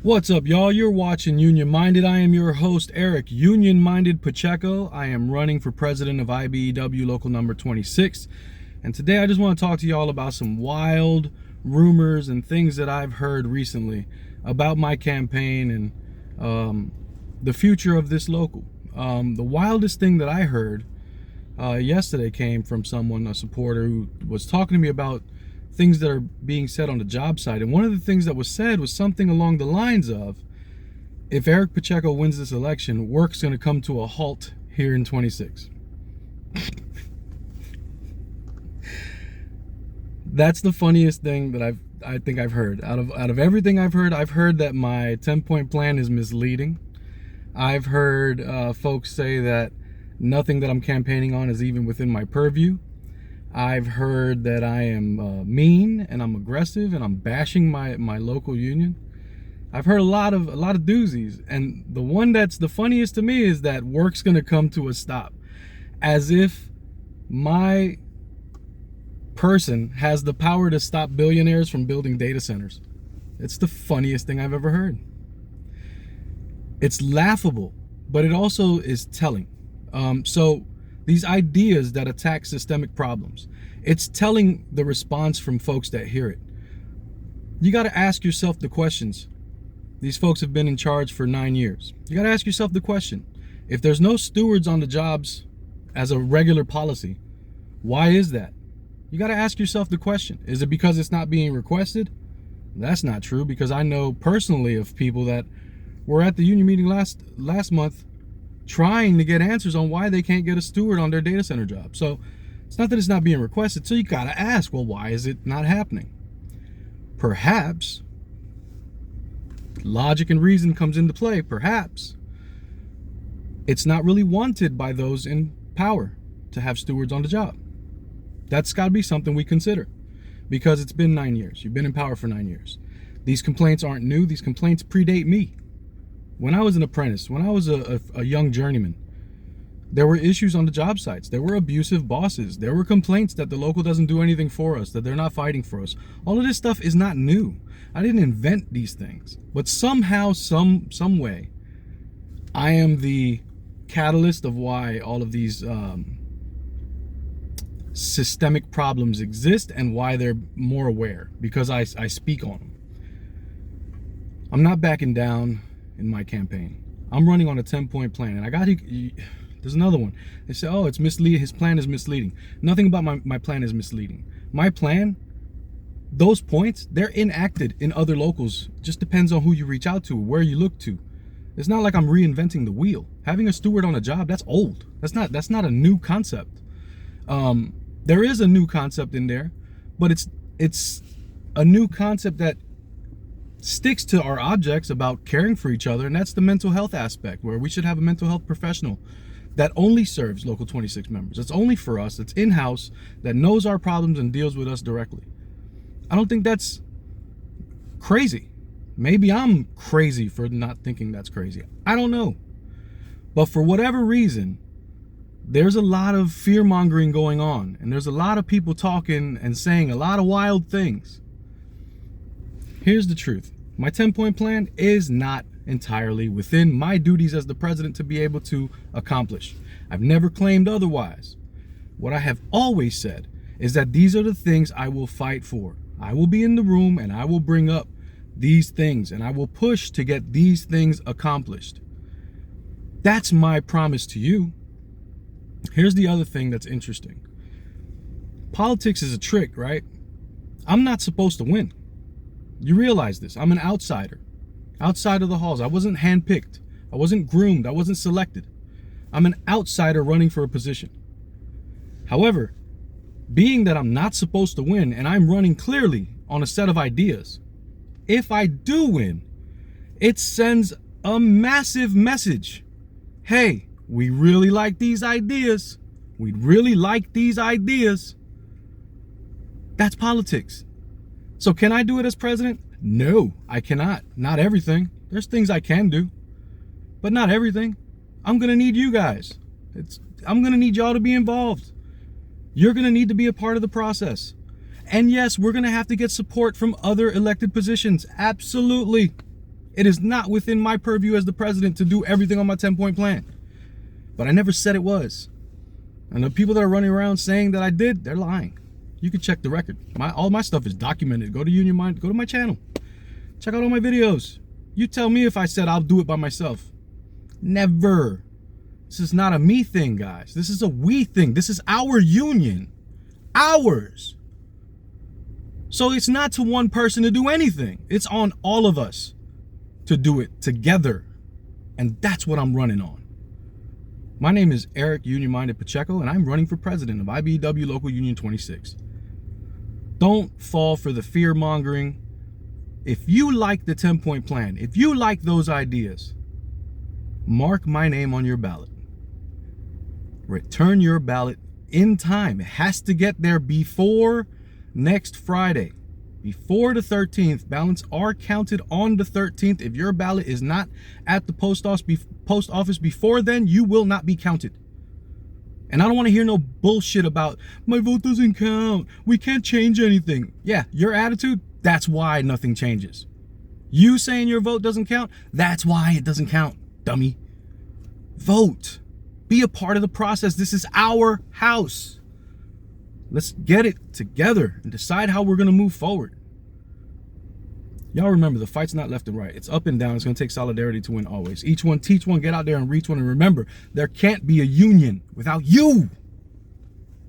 What's up, y'all? You're watching Union Minded. I am your host, Eric Union Minded Pacheco. I am running for president of IBEW local number 26. And today I just want to talk to y'all about some wild rumors and things that I've heard recently about my campaign and the future of this local. The wildest thing that I heard yesterday came from someone, a supporter, who was talking to me about things that are being said on the job site. And one of the things that was said was something along the lines of, if Eric Pacheco wins this election, work's going to come to a halt here in 26. That's the funniest thing that I think I've heard. Out of everything I've heard that my 10-point plan is misleading. I've heard folks say that nothing that I'm campaigning on is even within my purview. I've heard that I am mean and I'm aggressive and I'm bashing my local union. I've heard a lot of doozies, and the one that's the funniest to me is that work's gonna come to a stop, as if my person has the power to stop billionaires from building data centers. It's the funniest thing I've ever heard. It's laughable, but it also is telling. So these ideas that attack systemic problems, it's telling the response from folks that hear it. You got to ask yourself the questions. These folks have been in charge for 9 years. You got to ask yourself the question: if there's no stewards on the jobs as a regular policy, why is that? You got to ask yourself the question: is it because it's not being requested? That's not true, because I know personally of people that were at the union meeting last month trying to get answers on why they can't get a steward on their data center job. So it's not that it's not being requested. So you got to ask, well, why is it not happening? Perhaps logic and reason comes into play. Perhaps it's not really wanted by those in power to have stewards on the job. That's got to be something we consider, because it's been 9 years. You've been in power for 9 years. These complaints aren't new. These complaints predate me. When I was an apprentice, when I was a young journeyman, there were issues on the job sites. There were abusive bosses. There were complaints that the local doesn't do anything for us, that they're not fighting for us. All of this stuff is not new. I didn't invent these things. But somehow, some way, I am the catalyst of why all of these systemic problems exist and why they're more aware, because I speak on them. I'm not backing down in my campaign. I'm running on a 10-point plan, and there's another one. They say, oh, it's misleading. His plan is misleading. Nothing about my plan is misleading. My plan, those points, they're enacted in other locals. Just depends on who you reach out to, where you look to. It's not like I'm reinventing the wheel. Having a steward on a job, that's old. That's not a new concept. There is a new concept in there, but it's a new concept that sticks to our objects about caring for each other, and that's the mental health aspect, where we should have a mental health professional that only serves local 26 members. It's only for us. It's in-house, that knows our problems and deals with us directly. I don't think that's crazy. Maybe I'm crazy for not thinking that's crazy. I don't know. But for whatever reason, there's a lot of fear-mongering going on, and there's a lot of people talking and saying a lot of wild things. Here's the truth. My 10-point plan is not entirely within my duties as the president to be able to accomplish. I've never claimed otherwise. What I have always said is that these are the things I will fight for. I will be in the room and I will bring up these things, and I will push to get these things accomplished. That's my promise to you. Here's the other thing that's interesting. Politics is a trick, right? I'm not supposed to win. You realize this. I'm an outsider. Outside of the halls. I wasn't handpicked. I wasn't groomed. I wasn't selected. I'm an outsider running for a position. However, being that I'm not supposed to win and I'm running clearly on a set of ideas, if I do win, it sends a massive message. Hey, we really like these ideas. We'd really like these ideas. That's politics. So can I do it as president? No, I cannot. Not everything. There's things I can do, but not everything. I'm going to need you guys. I'm going to need y'all to be involved. You're going to need to be a part of the process. And yes, we're going to have to get support from other elected positions. Absolutely. It is not within my purview as the president to do everything on my 10-point plan. But I never said it was. And the people that are running around saying that I did, they're lying. You can check the record. All my stuff is documented. Go to Union Mind, go to my channel. Check out all my videos. You tell me if I said I'll do it by myself. Never. This is not a me thing, guys. This is a we thing. This is our union. Ours. So it's not to one person to do anything. It's on all of us to do it together. And that's what I'm running on. My name is Eric Union Minded Pacheco, and I'm running for president of IBEW Local Union 26. Don't fall for the fear mongering. If you like the 10-point plan, if you like those ideas, mark my name on your ballot. Return your ballot in time. It has to get there before next Friday. Before the 13th. Ballots are counted on the 13th. If your ballot is not at the post office before then, you will not be counted. And I don't want to hear no bullshit about my vote doesn't count. We can't change anything. Yeah, your attitude, that's why nothing changes. You saying your vote doesn't count, that's why it doesn't count, dummy. Vote. Be a part of the process. This is our house. Let's get it together and decide how we're going to move forward. Y'all remember, the fight's not left and right. It's up and down. It's going to take solidarity to win always. Each one, teach one, get out there and reach one. And remember, there can't be a union without you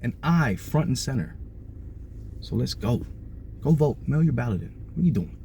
and I front and center. So let's go. Go vote. Mail your ballot in. What are you doing?